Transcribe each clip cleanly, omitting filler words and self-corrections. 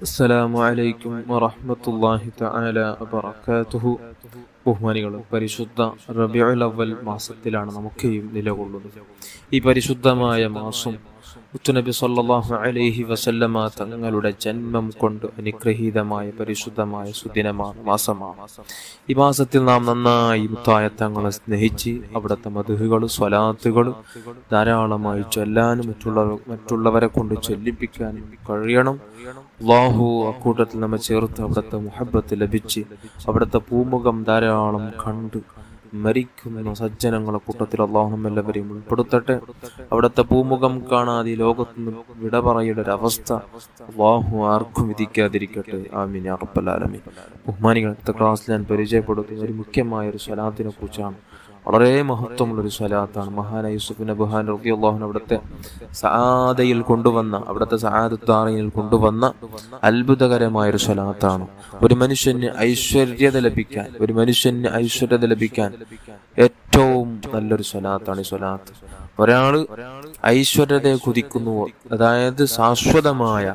അസ്സലാമു അലൈക്കും വറഹ്മത്തുള്ളാഹി തആല വബറകാതുഹു. ബഹുമാനികളെ, പരിശുദ്ധ റബീഉൽ അവ്വൽ മാസത്തിലാണ് നമുക്കെയും നിലകൊള്ളുന്നത്. ഈ പരിശുദ്ധമായ മാസം മുത്തുനബി സല്ലല്ലാഹു അലൈഹി വസല്ലമ തങ്ങളുടെ ജന്മം കൊണ്ട് അനുഗ്രഹീതമായ പരിശുദ്ധമായ മാസമാണ്. ഈ മാസത്തിൽ നാം നന്നായി മുത്തായ തങ്ങളെ സ്നേഹിച്ച് അവിടുത്തെ മദ്ഹുകൾ സ്വലാത്തുകൾ ധാരാളമായി ചൊല്ലാനും മറ്റുള്ളവരെ കൊണ്ട് ചൊല്ലിപ്പിക്കാനും കഴിയണം. അല്ലാഹു അക്കൂട്ടത്തിൽ നമ്മെ ചേർത്ത് അവിടുത്തെ മുഹബ്ബത്ത് ലഭിച്ച് അവിടുത്തെ പൂമുഖം ധാരാളം കണ്ട് മരിക്കുന്ന സജ്ജനങ്ങളെ കൂട്ടത്തിൽ അല്ലാഹു നമ്മെല്ലാവരെയും ഉൾപ്പെടുത്തട്ടെ. അവിടുത്തെ പൂമുഖം കാണാതെ ലോകത്ത് നിന്ന് വിട പറയുടെ ഒരവസ്ഥ അല്ലാഹു ആർക്കും വിധിക്കാതിരിക്കട്ടെ. ആമീൻ യാ റബ്ബൽ ആലമീൻ. ബഹുമാനികൾ, അടുത്ത ക്ലാസ്സിൽ ഞാൻ പരിചയപ്പെടുത്തുന്ന ഒരു മുഖ്യമായ ഒരു സ്വലാത്തിനെ കുറിച്ചാണ്. വളരെ മഹത്വമുള്ളൊരു സ്വലാത്താണ്. മഹാനായ യൂസുഫ് നബി റളിയല്ലാഹു അൻഹു അവിടുത്തെ സആദയിൽ കൊണ്ടുവന്ന, അവിടുത്തെ സആദത്തുദ്ദാറീനിൽ കൊണ്ടുവന്ന അത്ഭുതകരമായൊരു സ്വലാത്താണ്. ഒരു മനുഷ്യന് ഐശ്വര്യത ലഭിക്കാൻ ഏറ്റവും നല്ലൊരു സ്വലാത്താണ് ഈ സ്വലാത്ത്. ഒരാള് ഐശ്വര്യതയെ കുതിക്കുന്നുവോ, അതായത് ശാശ്വതമായ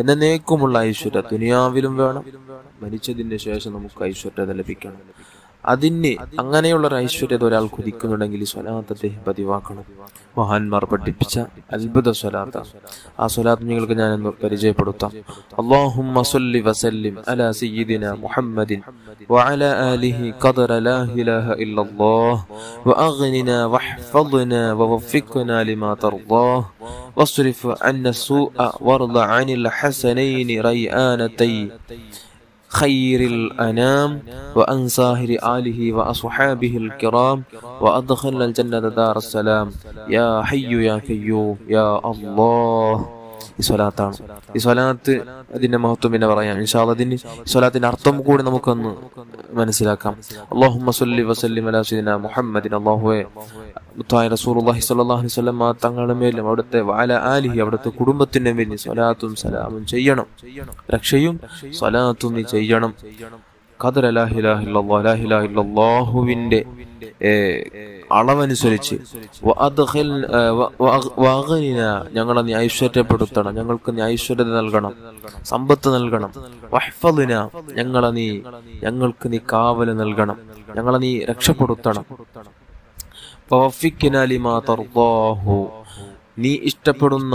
എന്നേക്കുമുള്ള ഐശ്വര്യ ദുനിയാവിലും വേണം, മരിച്ചതിന് ശേഷം നമുക്ക് ഐശ്വര്യത ലഭിക്കണം. അതിന് അങ്ങനെയുള്ള ഒരു ഐശ്വര്യത ഒരാൾ കുതിക്കുന്നുണ്ടെങ്കിൽ ഈ സ്വലാത്ത് അദ്ദേഹം പതിവാക്കണം. മഹാന്മാർ പഠിപ്പിച്ച അത്ഭുത സ്വലാത്താണ്. ആ സ്വലാത്ത് നിങ്ങൾക്ക് ഞാൻ പരിചയപ്പെടുത്താം. അല്ലാഹുമ്മ സ്വല്ലി വസല്ലിം അലാ സയ്യിദിനാ മുഹമ്മദിൻ വഅലാ ആലിഹി ഖദറ ലാ ഇലാഹ ഇല്ലല്ലാഹ് വഅഗ്നിനാ വഹ്ഫദ്നാ വവഫിഖ്നാ ലിമാ തർദാഹ് വസ്രിഫ് അന്ന സൂഅ വർള അനിൽ ഹസനൈനി റൈആനതൈ خير الأنام وأن ساهر آله وأصحابه الكرام وأدخلنا الجنة دار السلام يا حي يا قيوم يا الله. ഈ സ്വലാത്താണ്. ഈ സ്വലാത്ത് അതിന്റെ മഹത്വം പിന്നെ പറയാം ഇൻഷാ അല്ലാഹ്. ഇതിന് സ്വലാത്തിന്റെ അർത്ഥം കൂടി നമുക്കൊന്ന് മനസ്സിലാക്കാം. അല്ലാഹുമ്മ സ്വല്ലി വസല്ലിം അലാ സയ്യിദിനാ മുഹമ്മദിൻ. അല്ലാഹുവേ, മുത്തായ റസൂലുള്ളാഹി സ്വല്ലല്ലാഹു അലൈഹി വസല്ലം തങ്ങളുടെ മേലും അവിടുത്തെ വഅലാ ആലിഹി അവിടുത്തെ കുടുംബത്തിന്റെ മേലും സ്വലാത്തും സലാമും ചെയ്യണം. രക്ഷയും സ്വലാത്തും നീ ചെയ്യണം. ഖദറ ലാ ഇലാഹ ഇല്ലല്ലാഹുവിന്റെ അളവനുസരിച്ച് ഞങ്ങളെ നീ ഐശ്വര്യപ്പെടുത്തണം, ഞങ്ങൾക്ക് നീ ഐശ്വര്യത നൽകണം, സമ്പത്ത് നൽകണം. വഹ്ഫദ്ന ഞങ്ങൾക്ക് നീ കാവല് നൽകണം, ഞങ്ങളെ നീ രക്ഷപ്പെടുത്തണം. വവഫിഖ്നാ ലിമാ തർദാഹു, നീ ഇഷ്ടപ്പെടുന്ന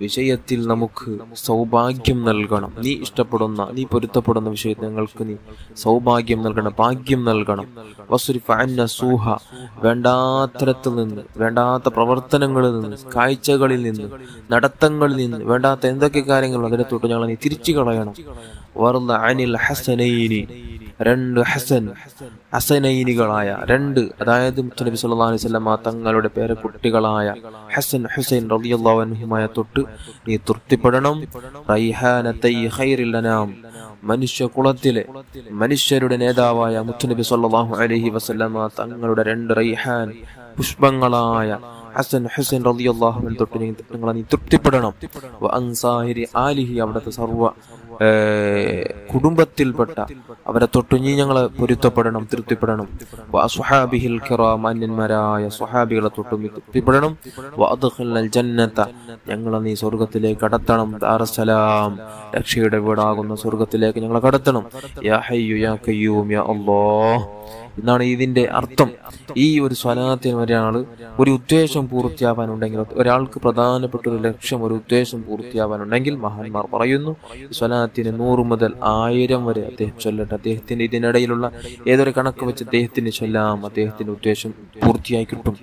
വിഷയത്തിൽ നമുക്ക് സൗഭാഗ്യം നൽകണം. നീ പൊരുത്തപ്പെടുന്ന വിഷയത്തിൽ ഞങ്ങൾക്ക് നീ സൗഭാഗ്യം നൽകണം, ഭാഗ്യം നൽകണം. വസ്രിഫ് അന്ന സൂഹ, വേണ്ടാത്തരത്തിൽ നിന്ന്, വേണ്ടാത്ത പ്രവർത്തനങ്ങളിൽ നിന്ന്, കാഴ്ചകളിൽ നിന്ന്, നടത്തങ്ങളിൽ നിന്ന്, വേണ്ടാത്ത എന്തൊക്കെ കാര്യങ്ങളും അതിനെ തൊട്ട് ഞങ്ങൾ നീ തിരിച്ചു കളയണം. വർള അനിൽ ഹസനൈനി, രണ്ട് ഹസനൈനികളായ രണ്ട്, അതായത് മുത്തുനബി സല്ലല്ലാഹു അലൈഹി വസല്ലം തങ്ങളുടെ പേരക്കുട്ടികളായ ഹസൻ ഹുസൈൻ റളിയല്ലാഹു അൻഹുമായ തൊട്ട് നീ തൃപ്തിപ്പെടണം. റൈഹാനതൈ ഖൈറിൽ അനാം, മനുഷ്യകുലത്തിലെ മനുഷ്യരുടെ നേതാവായ മുത്തുനബി സല്ലല്ലാഹു അലൈഹി വസല്ലം തങ്ങളുടെ രണ്ട് റൈഹാൻ പുഷ്പങ്ങളായ ഹസൻ ഹുസൈൻ റളിയല്ലാഹു അൻഹു തൊട്ട് നിങ്ങളെ നീ തൃപ്തിപ്പെടണം. വ അൻസാഹിരി ആലിഹി, അവിടുത്തെ സർവ്വ കുടുംബത്തിൽപ്പെട്ട അവരെ തൊട്ട് നീ ഞങ്ങളെ പൊരുത്തപ്പെടണം, തൃപ്തിപ്പെടണം. വ അസ്ഹാബിഹിൽ കിറാം, മാന്യന്മാരായ സ്വഹാബികളെ തൊട്ട് നീ തൃപ്തിപ്പെടണം. വ അദ്ഖിൽനൽ ജന്നത, ഞങ്ങളെ നീ സ്വർഗ്ഗത്തിലേക്ക് കടത്തണം. ദാറസ്സലാം, രക്ഷയുടെ വീടാകുന്ന സ്വർഗ്ഗത്തിലേക്ക് ഞങ്ങളെ കടത്തണം. യാ ഹയ്യു യാ ഖയ്യൂം യാ അല്ലാഹ് എന്നാണ് ഇതിന്റെ അർത്ഥം. ഈ ഒരു സ്വലാത്തിന് ഒരു ഉദ്ദേശം പൂർത്തിയാവാനുണ്ടെങ്കിൽ, ഒരാൾക്ക് പ്രധാനപ്പെട്ട ഒരു ലക്ഷ്യം, ഒരു ഉദ്ദേശം പൂർത്തിയാവാനുണ്ടെങ്കിൽ മഹാന്മാർ പറയുന്നു ഈ സ്വലാത്തിന് 100 മുതൽ 1000 വരെ അദ്ദേഹം ചൊല്ലട്ടെ. അദ്ദേഹത്തിന്റെ ഇതിനിടയിലുള്ള ഏതൊരു കണക്ക് വെച്ച് അദ്ദേഹത്തിന് ചൊല്ലാം, അദ്ദേഹത്തിന്റെ ഉദ്ദേശം പൂർത്തിയായി കിട്ടും.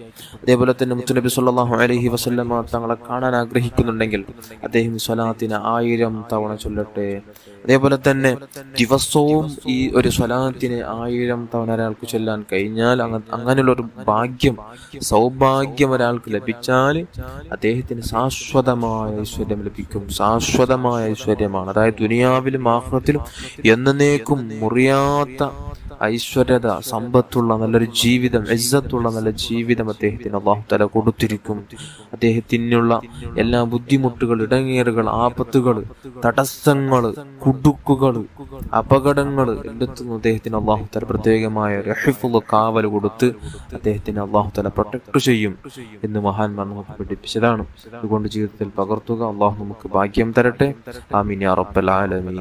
അതേപോലെ തന്നെ മുത്തുനബി സല്ലല്ലാഹു അലൈഹി വസല്ലം തങ്ങളെ കാണാൻ ആഗ്രഹിക്കുന്നുണ്ടെങ്കിൽ അദ്ദേഹം സ്വലാത്തിന് 1000 തവണ ചൊല്ലട്ടെ. അതേപോലെ തന്നെ ദിവസവും ഈ ഒരു സ്വലാത്തിന് 1000 തവണ ഒരാൾക്ക് ചൊല്ലാൻ കഴിഞ്ഞാൽ, അങ്ങനെയുള്ള ഒരു സൗഭാഗ്യം ഒരാൾക്ക് ലഭിച്ചാൽ അദ്ദേഹത്തിന് ശാശ്വതമായ ഐശ്വര്യം ലഭിക്കും. ശാശ്വതമായ ഐശ്വര്യമാണ്, അതായത് ദുനിയാവിലും ആഖിറത്തിലും എന്നേക്കും മുറിയാത്ത ഐശ്വര്യത, സമ്പത്തുള്ള നല്ലൊരു ജീവിതം, ഇസ്സത്തുള്ള നല്ല ജീവിതം അദ്ദേഹത്തിന് അല്ലാഹു തആല കൊടുത്തിരിക്കും. അദ്ദേഹത്തിനുള്ള എല്ലാ ബുദ്ധിമുട്ടുകൾ, ഇടങ്ങേറുകൾ, ആപത്തുകൾ, തടസ്സങ്ങൾ, കുടുക്കുകൾ, അപകടങ്ങൾ എല്ലാത്തും അദ്ദേഹത്തിന് അല്ലാഹു തആല പ്രത്യേകമായ ഹിഫ്ള്, കാവൽ കൊടുത്ത് അദ്ദേഹത്തിന് അല്ലാഹു തആല പ്രൊട്ടക്ട് ചെയ്യും എന്ന് മഹാന്മാർ നമുക്ക് പഠിപ്പിച്ചതാണ്. അതുകൊണ്ട് ജീവിതത്തിൽ പകർത്തുക. അല്ലാഹു നമുക്ക് ഭാഗ്യം തരട്ടെ. ആമീൻ യാ റബ്ബൽ ആലമീൻ.